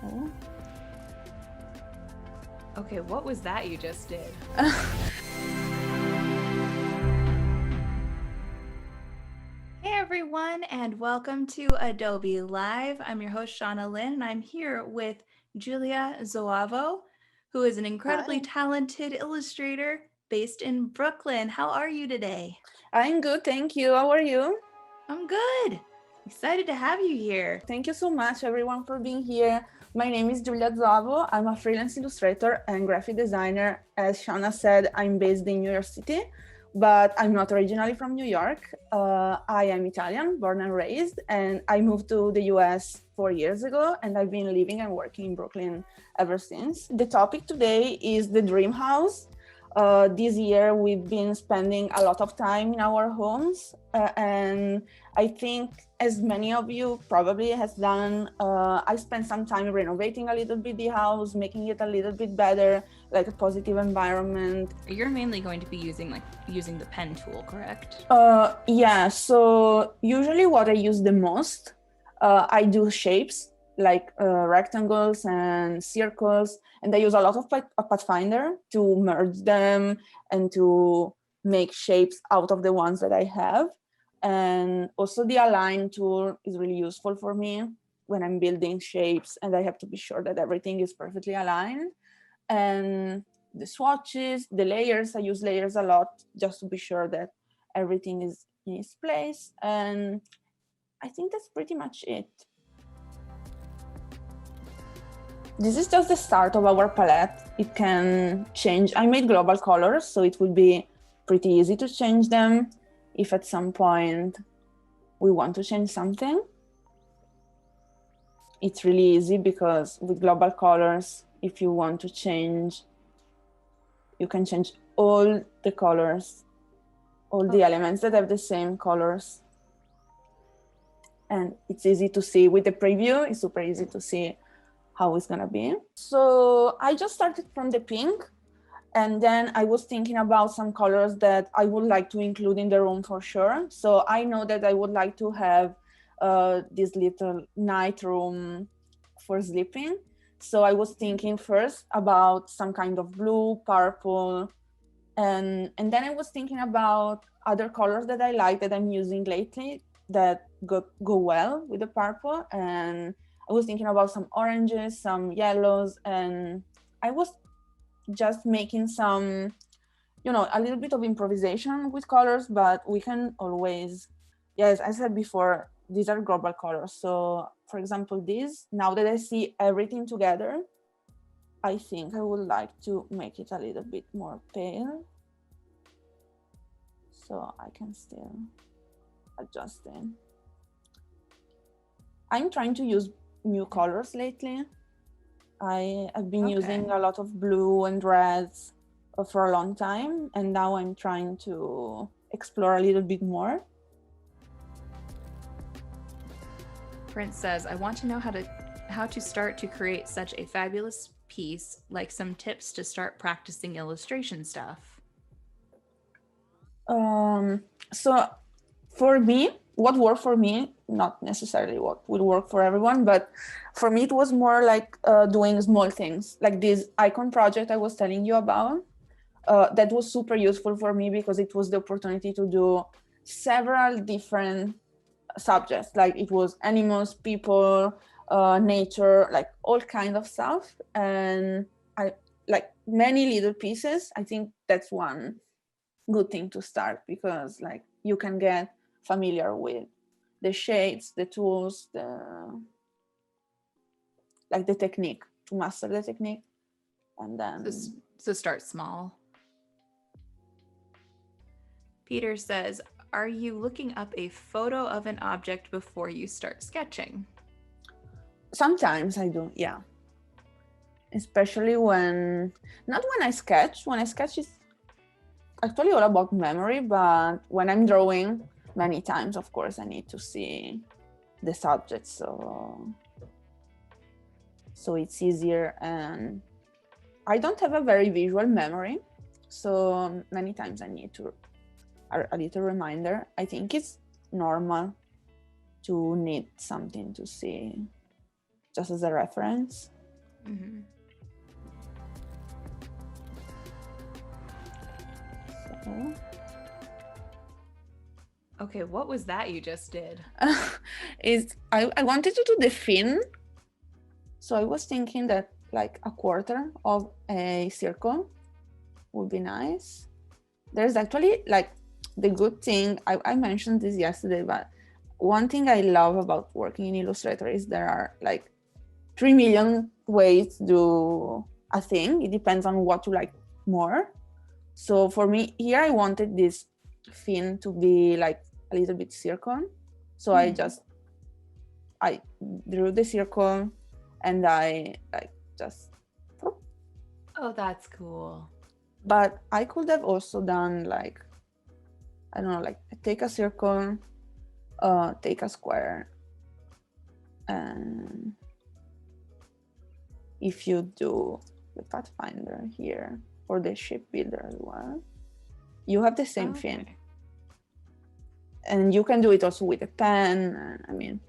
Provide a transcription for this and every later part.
Oh. Okay, what was that you just did? Hey everyone, and welcome to Adobe Live. I'm your host, Shauna Lynn, and I'm here with Giulia Zoavo, who is an incredibly talented illustrator based in Brooklyn. How are you today? I'm good, thank you. How are you? I'm good. Excited to have you here. Thank you so much, everyone, for being here. My name is Giulia Zoavo. I'm a freelance illustrator and graphic designer. As Shauna said, I'm based in New York City, but I'm not originally from New York. I am Italian, born and raised, and I moved to the US 4 years ago, and I've been living and working in Brooklyn ever since. The topic today is the dream house. This year, we've been spending a lot of time in our homes, and I think, as many of you probably has done, I spent some time renovating a little bit the house, making it a little bit better, like a positive environment. You're mainly going to be using the pen tool, correct? Yeah, so usually what I use the most, I do shapes like rectangles and circles, and I use a lot of Pathfinder to merge them and to make shapes out of the ones that I have. And also the align tool is really useful for me when I'm building shapes and I have to be sure that everything is perfectly aligned. And the swatches, the layers, I use layers a lot just to be sure that everything is in its place. And I think that's pretty much it. This is just the start of our palette. It can change. I made global colors, so it would be pretty easy to change them if at some point we want to change something. It's really easy because with global colors, if you want to change, you can change all the colors, all the elements that have the same colors. And it's easy to see with the preview, it's super easy to see how it's gonna be. So I just started from the pink, and then I was thinking about some colors that I would like to include in the room for sure. So I know that I would like to have this little night room for sleeping. So I was thinking first about some kind of blue, purple, and then I was thinking about other colors that I like that I'm using lately that go well with the purple. And I was thinking about some oranges, some yellows, and I was just making some, a little bit of improvisation with colors, but we can always, yes, as I said before, these are global colors. So for example, this, now that I see everything together, I think I would like to make it a little bit more pale. So I can still adjust it. I'm trying to use new colors lately. I've been using a lot of blue and reds for a long time, and now I'm trying to explore a little bit more. Prince says, I want to know how to start to create such a fabulous piece, like some tips to start practicing illustration stuff. So for me, what worked for me, not necessarily what would work for everyone, but for me, it was more like doing small things, like this icon project I was telling you about. That was super useful for me because it was the opportunity to do several different subjects, like it was animals, people, nature, like all kinds of stuff. And I like many little pieces. I think that's one good thing to start, because like you can get familiar with the shades, the tools, the technique, to master the technique. And then so start small. Peter says, are you looking up a photo of an object before you start sketching? Sometimes I do, yeah. Especially when I sketch it's actually all about memory, but when I'm drawing, many times, of course, I need to see the subject, so it's easier. And I don't have a very visual memory, so many times I need to a little reminder. I think it's normal to need something to see just as a reference. Mm-hmm. So. Okay, what was that you just did? I wanted to do the fin. So I was thinking that like a quarter of a circle would be nice. There's actually like the good thing, I mentioned this yesterday, but one thing I love about working in Illustrator is there are like 3 million ways to do a thing. It depends on what you like more. So for me here, I wanted this fin to be like a little bit circle. So I drew the circle and I like just. Oh, that's cool. But I could have also done like, I don't know, like take a circle, take a square, and if you do the Pathfinder here or the ship builder as well, you have the same thing. And you can do it also with a pen. I mean,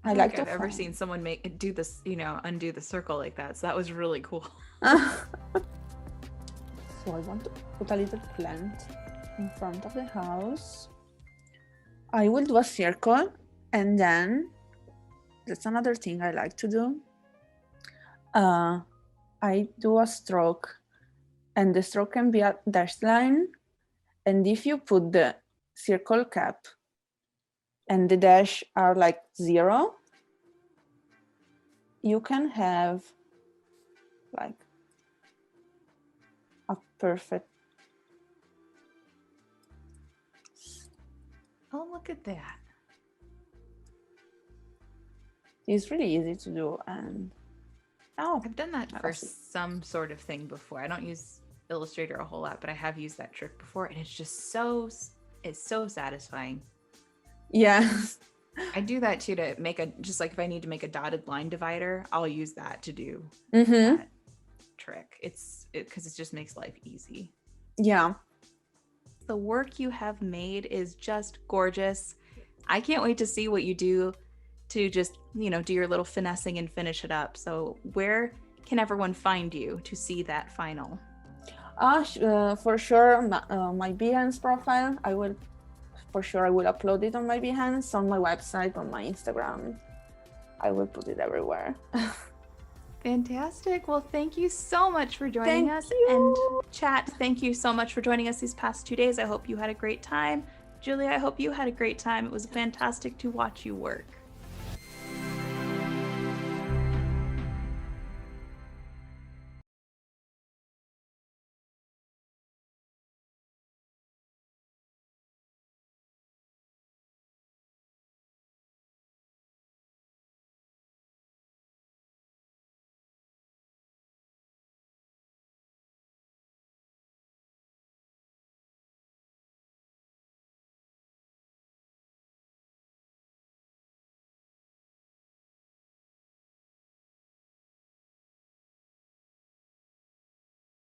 I like I've ever seen someone do this, undo the circle like that. So that was really cool. So I want to put a little plant in front of the house. I will do a circle, and then that's another thing I like to do. I do a stroke, and the stroke can be a dashed line. And if you put the circle cap and the dash are like 0, you can have like a perfect. Oh, look at that. It's really easy to do. And I've done that for some sort of thing before. I don't use Illustrator a whole lot, but I have used that trick before, and it's just so satisfying. Yeah. I do that too to make just like if I need to make a dotted line divider, I'll use that to do that trick. Because it just makes life easy. Yeah. The work you have made is just gorgeous. I can't wait to see what you do to just, do your little finessing and finish it up. So where can everyone find you to see that final? For sure, my Behance profile. I will upload it on my Behance, on my website, on my Instagram. I will put it everywhere. Fantastic. Well, thank you so much for joining us. And chat, thank you so much for joining us these past 2 days. I hope you had a great time. Giulia, I hope you had a great time. It was fantastic to watch you work.